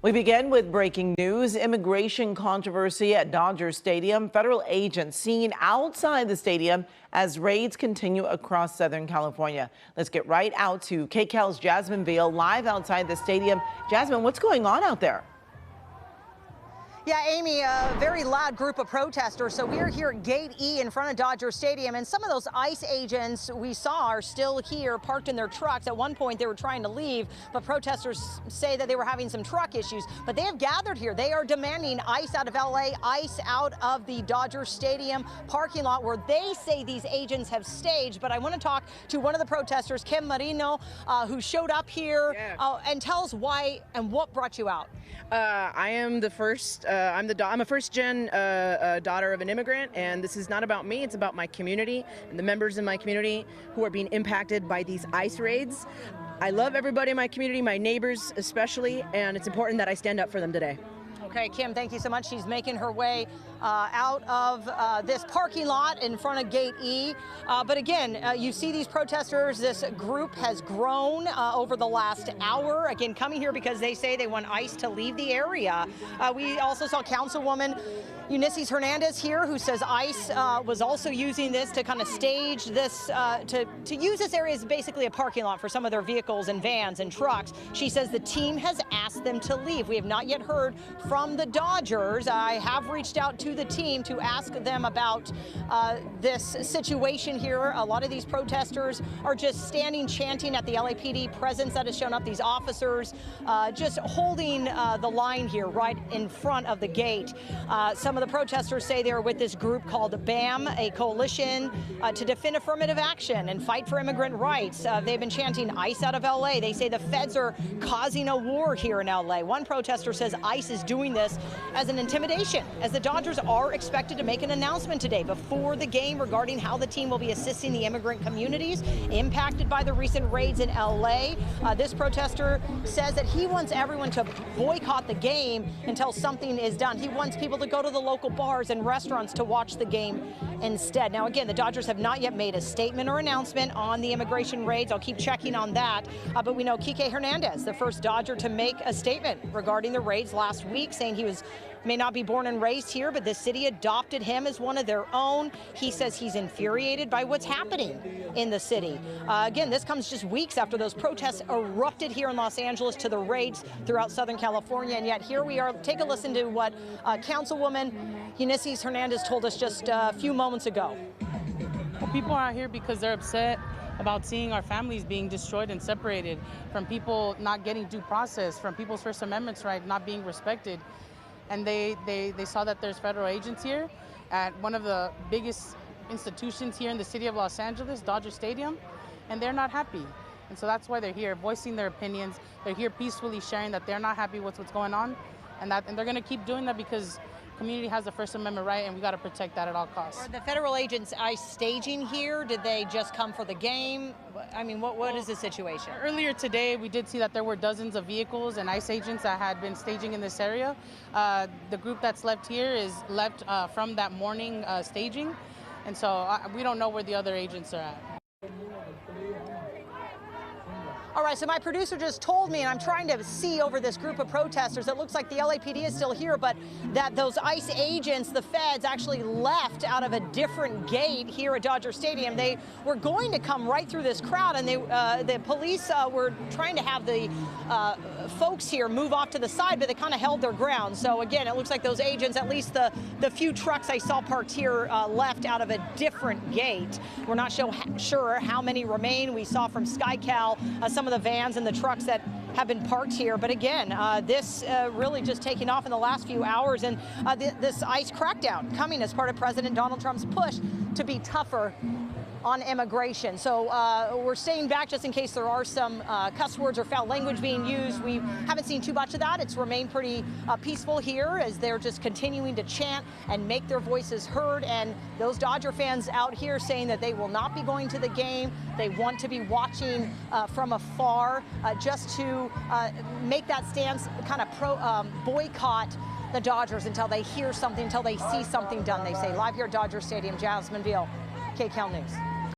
We begin with breaking news. Immigration controversy at Dodger Stadium. Federal agents seen outside the stadium as raids continue across Southern California. Let's get right out to KCAL's Jasmine Veal live outside the stadium. Jasmine, what's going on out there? Yeah, Amy, a very loud group of protesters. So we're here at Gate E in front of Dodger Stadium, and some of those ICE agents we saw are still here parked in their trucks. At one point, they were trying to leave, but protesters say that they were having some truck issues. But they have gathered here. They are demanding ICE out of LA, ICE out of the Dodger Stadium parking lot where they say these agents have staged. But I want to talk to one of the protesters, Kim Marino, who showed up here and tell us why and what brought you out. I am the first. I'm a first-gen daughter of an immigrant, and this is not about me. It's about my community and the members in my community who are being impacted by these ICE raids. I love everybody in my community, my neighbors especially, and it's important that I stand up for them today. Okay, Kim, thank you so much. She's making her way out of this parking lot in front of Gate E. But again, you see these protesters. This group has grown over the last hour. Again, coming here because they say they want ICE to leave the area. We also saw Councilwoman Eunice Hernandez here, who says ICE was also using this to kind of stage this, to use this area as basically a parking lot for some of their vehicles and vans and trucks. She says the team has asked them to leave. We have not yet heard from the Dodgers. I have reached out to the team to ask them about this situation here. A lot of these protesters are just standing, chanting at the LAPD presence that has shown up. These officers just holding the line here right in front of the gate. Some of the protesters say they're with this group called BAM, a coalition to defend affirmative action and fight for immigrant rights. They've been chanting ICE out of LA. They say the feds are causing a war here in LA. One protester says ICE is doing this as an intimidation, as the Dodgers are expected to make an announcement today before the game regarding how the team will be assisting the immigrant communities impacted by the recent raids in LA. This protester says that he wants everyone to boycott the game until something is done. He wants people to go to the local bars and restaurants to watch the game instead. Now, again, the Dodgers have not yet made a statement or announcement on the immigration raids. I'll keep checking on that. But we know Kike Hernandez, the first Dodger to make a statement regarding the raids last week, saying he may not be born and raised here, but the city adopted him as one of their own. He says he's infuriated by what's happening in the city. Again, this comes just weeks after those protests erupted here in Los Angeles to the raids throughout Southern California, and yet here we are. Take a listen to what Councilwoman Eunice Hernandez told us just a few moments ago. Well, people are out here because they're upset about seeing our families being destroyed and separated, from people not getting due process, from people's First Amendment rights not being respected. And they saw that there's federal agents here at one of the biggest institutions here in the city of Los Angeles, Dodger Stadium, and they're not happy. And so that's why they're here, voicing their opinions. They're here peacefully sharing that they're not happy with what's going on, and they're going to keep doing that because community has the First Amendment right, and we got to protect that at all costs. Are the federal agents ICE staging here? Did they just come for the game? I mean, what is the situation? Earlier today, we did see that there were dozens of vehicles and ICE agents that had been staging in this area. The group that's left here is left from that morning staging, and so we don't know where the other agents are at. All right, so my producer just told me, and I'm trying to see over this group of protesters, it looks like the LAPD is still here, but that those ICE agents, the feds, actually left out of a different gate here at Dodger Stadium. They were going to come right through this crowd, and the police were trying to have the folks here move off to the side, but they kind of held their ground. So again, it looks like those agents, at least the few trucks I saw parked here, left out of a different gate. We're not sure how many remain. We saw from SkyCal some of the vans and the trucks that have been parked here. But again, this really just taking off in the last few hours, and this ICE crackdown coming as part of President Donald Trump's push to be tougher on immigration. So we're staying back just in case there are some cuss words or foul language being used. We haven't seen too much of that. It's remained pretty peaceful here as they're just continuing to chant and make their voices heard. And those Dodger fans out here saying that they will not be going to the game. They want to be watching from afar just to make that stance, kind of boycott the Dodgers until they hear something, until they see something done, they say. Live here at Dodger Stadium, Jasmine Veal, KCAL News.